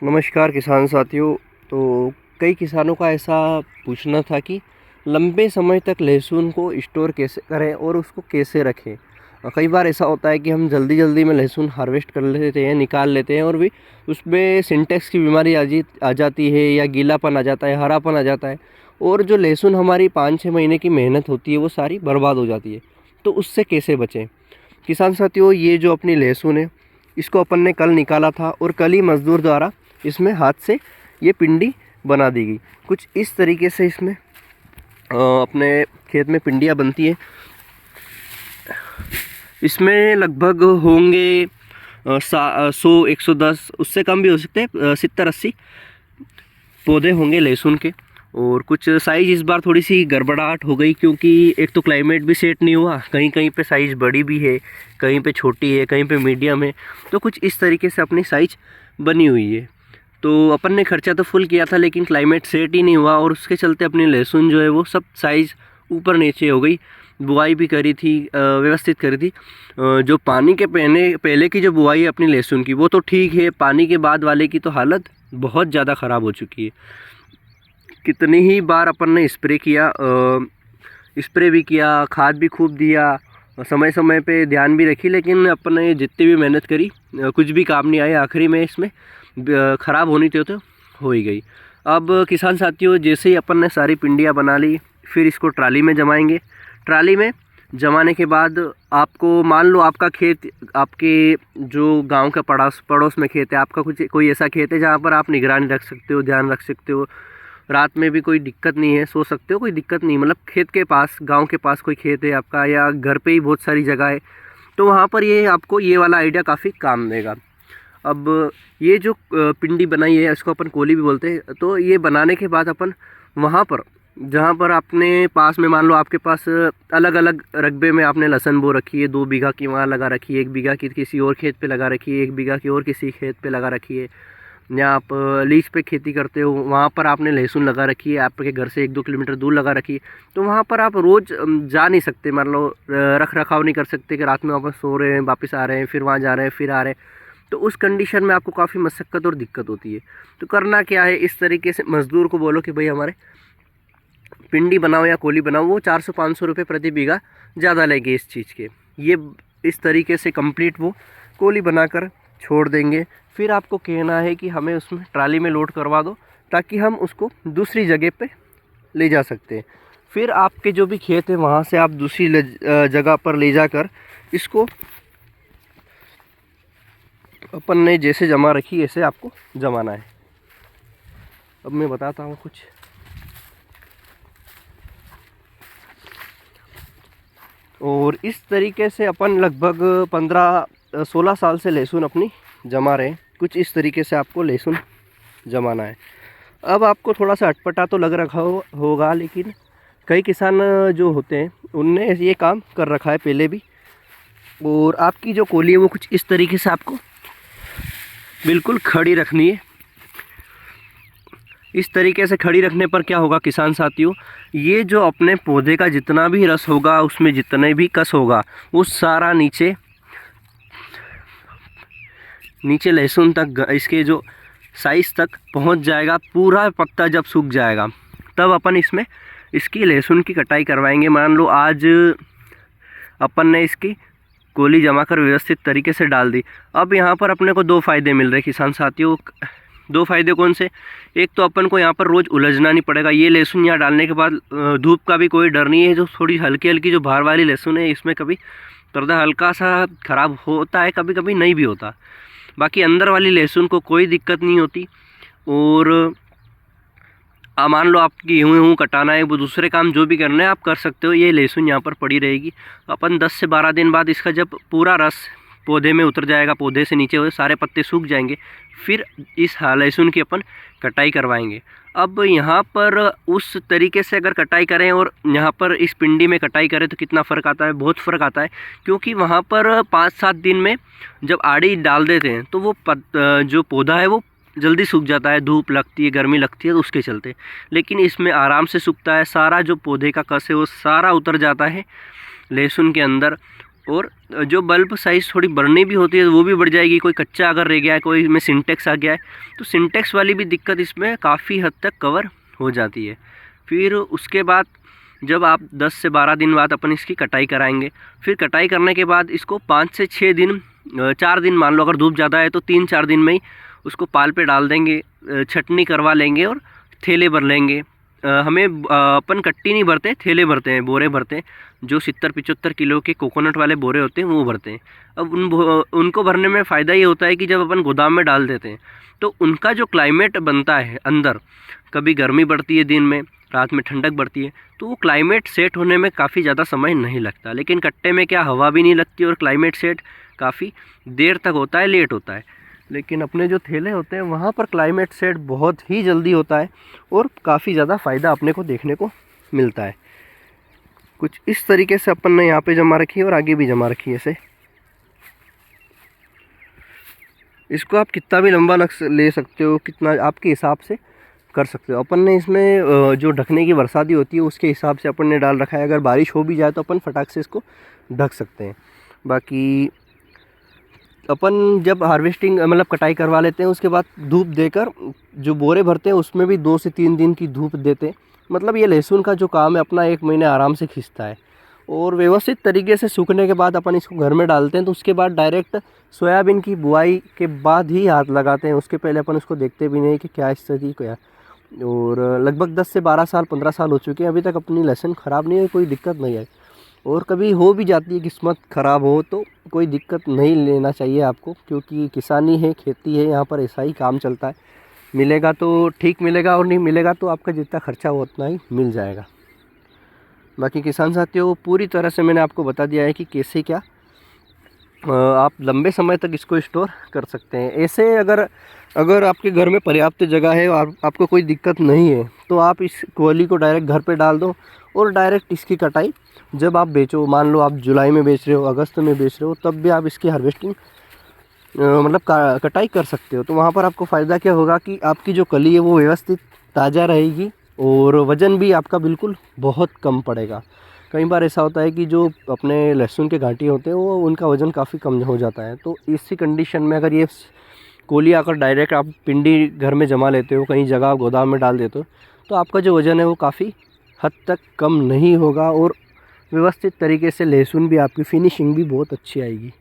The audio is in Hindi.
नमस्कार किसान साथियों। तो कई किसानों का ऐसा पूछना था कि लंबे समय तक लहसुन को स्टोर कैसे करें और उसको कैसे रखें। कई बार ऐसा होता है कि हम जल्दी जल्दी में लहसुन हार्वेस्ट कर लेते हैं, निकाल लेते हैं और भी उसमें सिंटेक्स की बीमारी आ जाती है या गीलापन आ जाता है, हरापन आ जाता है और जो लहसुन हमारी 5-6 महीने की मेहनत होती है वो सारी बर्बाद हो जाती है। तो उससे कैसे बचें किसान साथियों। ये जो अपनी लहसुन है इसको अपन ने कल निकाला था और कल ही मज़दूर द्वारा इसमें हाथ से ये पिंडी बना दी गई। कुछ इस तरीके से इसमें अपने खेत में पिंडियाँ बनती हैं। इसमें लगभग होंगे 100-110, उससे कम भी हो सकते हैं, 70-80 पौधे होंगे लहसुन के। और कुछ साइज़ इस बार थोड़ी सी गड़बड़ाहट हो गई क्योंकि एक तो क्लाइमेट भी सेट नहीं हुआ, कहीं कहीं पे साइज़ बड़ी भी है, कहीं पे छोटी है, कहीं पे मीडियम है। तो कुछ इस तरीके से अपनी साइज़ बनी हुई है। तो अपन ने खर्चा तो फुल किया था लेकिन क्लाइमेट सेट ही नहीं हुआ और उसके चलते अपनी लहसुन जो है वो सब साइज़ ऊपर नीचे हो गई। बुआई भी करी थी, व्यवस्थित करी थी। जो पानी के पहले की जो बुआई है अपनी लहसुन की वो तो ठीक है, पानी के बाद वाले की तो हालत बहुत ज़्यादा ख़राब हो चुकी है। कितनी ही बार अपन ने स्प्रे किया, स्प्रे भी किया, खाद भी खूब दिया, समय समय पे ध्यान भी रखी, लेकिन अपन ने जितनी भी मेहनत करी कुछ भी काम नहीं आया। आखिरी में इसमें ख़राब होनी थी तो हो ही गई। अब किसान साथियों, जैसे ही अपन ने सारी पिंडियाँ बना ली, फिर इसको ट्राली में जमाएंगे। ट्राली में जमाने के बाद आपको मान लो आपका खेत, आपके जो गांव का पड़ोस में खेत है, आपका कुछ कोई ऐसा खेत है जहाँ पर आप निगरानी रख सकते हो, ध्यान रख सकते हो, रात में भी कोई दिक्कत नहीं है, सो सकते हो, कोई दिक्कत नहीं। मतलब खेत के पास, गांव के पास कोई खेत है आपका या घर पे ही बहुत सारी जगह है, तो वहाँ पर ये आपको ये वाला आइडिया काफ़ी काम देगा। अब ये जो पिंडी बनाई है इसको अपन कोली भी बोलते हैं। तो ये बनाने के बाद अपन वहाँ पर, जहाँ पर आपने पास में, मान लो आपके पास अलग अलग रकबे में आपने लहसुन बो रखी है, 2 बीघा की वहाँ लगा रखी है, 1 बीघा की किसी और खेत पे लगा रखी है, 1 बीघा की और किसी खेत पे लगा रखी है, या आप लीज पे खेती करते हो वहाँ पर आपने लहसुन लगा रखी है, आपके घर से 1-2 किलोमीटर दूर लगा रखी है। तो वहाँ पर आप रोज़ जा नहीं सकते, मान लो रख रखाव नहीं कर सकते कि रात में वापस सो रहे हैं, वापस आ रहे हैं, फिर वहाँ जा रहे हैं, फिर आ रहे हैं। तो उस कंडीशन में आपको काफ़ी मशक्क़त और दिक्कत होती है। तो करना क्या है, इस तरीके से मज़दूर को बोलो कि भाई हमारे पिंडी बनाओ या कोली बनाओ, वो 400-500 रुपये प्रति बीघा ज़्यादा लेंगे इस चीज़ के। ये इस तरीके से कंप्लीट वो कोली बनाकर छोड़ देंगे। फिर आपको कहना है कि हमें उसमें ट्राली में लोड करवा दो ताकि हम उसको दूसरी जगह पे ले जा सकते हैं। फिर आपके जो भी खेत है वहाँ से आप दूसरी जगह पर ले जाकर इसको अपन ने जैसे जमा रखी ऐसे आपको जमाना है। अब मैं बताता हूँ कुछ। और इस तरीके से अपन लगभग 15-16 साल से लहसुन अपनी जमा रहे हैं। कुछ इस तरीके से आपको लहसुन जमाना है। अब आपको थोड़ा सा अटपटा तो लग रखा होगा, लेकिन कई किसान जो होते हैं उनने ये काम कर रखा है पहले भी। और आपकी जो कोली है वो कुछ इस तरीके से आपको बिल्कुल खड़ी रखनी है। इस तरीके से खड़ी रखने पर क्या होगा किसान साथियों, ये जो अपने पौधे का जितना भी रस होगा, उसमें जितने भी कस होगा, वो सारा नीचे लहसुन तक, इसके जो साइज़ तक पहुंच जाएगा। पूरा पत्ता जब सूख जाएगा तब अपन इसमें इसकी लहसुन की कटाई करवाएंगे। मान लो आज अपन ने इसकी कोली जमा कर व्यवस्थित तरीके से डाल दी। अब यहाँ पर अपने को 2 फ़ायदे मिल रहे किसान साथियों। 2 फ़ायदे कौन से? एक तो अपन को यहाँ पर रोज़ उलझना नहीं पड़ेगा। ये लहसुन यहाँ डालने के बाद धूप का भी कोई डर नहीं है। जो थोड़ी हल्की हल्की जो बाहर वाली लहसुन है, इसमें कभी पर्दा हल्का सा ख़राब होता है, कभी कभी नहीं भी होता। बाकी अंदर वाली लहसुन को कोई दिक्कत नहीं होती। और मान लो आप गेहूँ कटाना है, वो दूसरे काम जो भी करना है आप कर सकते हो। ये लहसुन यहाँ पर पड़ी रहेगी। अपन 10 से 12 दिन बाद इसका जब पूरा रस पौधे में उतर जाएगा, पौधे से नीचे हुए सारे पत्ते सूख जाएंगे, फिर इस लहसुन की अपन कटाई करवाएंगे। अब यहाँ पर उस तरीके से अगर कटाई करें और यहाँ पर इस पिंडी में कटाई करें तो कितना फ़र्क आता है? बहुत फ़र्क आता है। क्योंकि वहाँ पर 5-7 दिन में जब आड़ी डाल देते हैं तो वो जो पौधा है वो जल्दी सूख जाता है, धूप लगती है, गर्मी लगती है, तो उसके चलते। लेकिन इसमें आराम से सूखता है, सारा जो पौधे का कस है वो सारा उतर जाता है लहसुन के अंदर। और जो बल्ब साइज़ थोड़ी बढ़नी भी होती है वो भी बढ़ जाएगी। कोई कच्चा अगर रह गया है, कोई में सिंटेक्स आ गया है, तो सिंटेक्स वाली भी दिक्कत इसमें काफ़ी हद तक कवर हो जाती है। फिर उसके बाद जब आप 10 से 12 दिन बाद अपन इसकी कटाई कराएंगे, फिर कटाई करने के बाद इसको 5 से 6 दिन 4 दिन मान लो, अगर धूप ज़्यादा है तो 3-4 दिन में ही उसको पाल पे डाल देंगे, छटनी करवा लेंगे और थैले भर लेंगे। हमें अपन कट्टी नहीं भरते, थैले भरते हैं, बोरे भरते हैं। जो 70-75 किलो के कोकोनट वाले बोरे होते हैं वो भरते हैं। अब उनको भरने में फ़ायदा ये होता है कि जब अपन गोदाम में डाल देते हैं तो उनका जो क्लाइमेट बनता है अंदर, कभी गर्मी बढ़ती है दिन में, रात में ठंडक बढ़ती है, तो वो क्लाइमेट सेट होने में काफ़ी ज़्यादा समय नहीं लगता। लेकिन कट्टे में क्या, हवा भी नहीं लगती और क्लाइमेट सेट काफ़ी देर तक होता है, लेट होता है। लेकिन अपने जो थैले होते हैं वहाँ पर क्लाइमेट सेट बहुत ही जल्दी होता है और काफ़ी ज़्यादा फ़ायदा अपने को देखने को मिलता है। कुछ इस तरीके से अपन ने यहाँ पे जमा रखी है और आगे भी जमा रखी है ऐसे। इसको आप कितना भी लंबा ले सकते हो, कितना आपके हिसाब से कर सकते हो। अपन ने इसमें जो ढकने की बरसाती होती है उसके हिसाब से अपन ने डाल रखा है। अगर बारिश हो भी जाए तो अपन फटाक से इसको ढक सकते हैं। बाकी अपन जब हार्वेस्टिंग मतलब कटाई करवा लेते हैं उसके बाद धूप देकर जो बोरे भरते हैं उसमें भी 2 से 3 दिन की धूप देते हैं। मतलब ये लहसुन का जो काम है अपना 1 महीने आराम से खींचता है। और व्यवस्थित तरीके से सूखने के बाद अपन इसको घर में डालते हैं, तो उसके बाद डायरेक्ट सोयाबीन की बुआई के बाद ही हाथ लगाते हैं। उसके पहले अपन उसको देखते भी नहीं कि क्या स्थिति क्या। और लगभग 10 से 12 साल 15 साल हो चुके हैं, अभी तक अपनी लहसुन ख़राब नहीं है, कोई दिक्कत नहीं आई। और कभी हो भी जाती है, किस्मत ख़राब हो तो कोई दिक्कत नहीं लेना चाहिए आपको, क्योंकि किसानी है, खेती है, यहाँ पर ऐसा ही काम चलता है। मिलेगा तो ठीक मिलेगा और नहीं मिलेगा तो आपका जितना खर्चा हो उतना ही मिल जाएगा। बाकी किसान साथियों, पूरी तरह से मैंने आपको बता दिया है कि कैसे क्या आप लंबे समय तक इसको स्टोर कर सकते हैं। ऐसे अगर आपके घर में पर्याप्त जगह है और आपको कोई दिक्कत नहीं है तो आप इस कोयली को डायरेक्ट घर पे डाल दो और डायरेक्ट इसकी कटाई जब आप बेचो, मान लो आप जुलाई में बेच रहे हो, अगस्त में बेच रहे हो, तब भी आप इसकी हार्वेस्टिंग मतलब कटाई कर सकते हो। तो वहाँ पर आपको फ़ायदा क्या होगा कि आपकी जो कली है वो व्यवस्थित ताज़ा रहेगी और वज़न भी आपका बिल्कुल बहुत कम पड़ेगा। कई बार ऐसा होता है कि जो अपने लहसुन के घाटी होते हैं वो उनका वज़न काफ़ी कम हो जाता है। तो इसी कंडीशन में अगर ये कोली आकर डायरेक्ट आप पिंडी घर में जमा लेते हो, कहीं जगह गोदाम में डाल देते हो, तो आपका जो वज़न है वो काफ़ी हद तक कम नहीं होगा और व्यवस्थित तरीके से लहसुन भी आपकी फिनिशिंग भी बहुत अच्छी आएगी।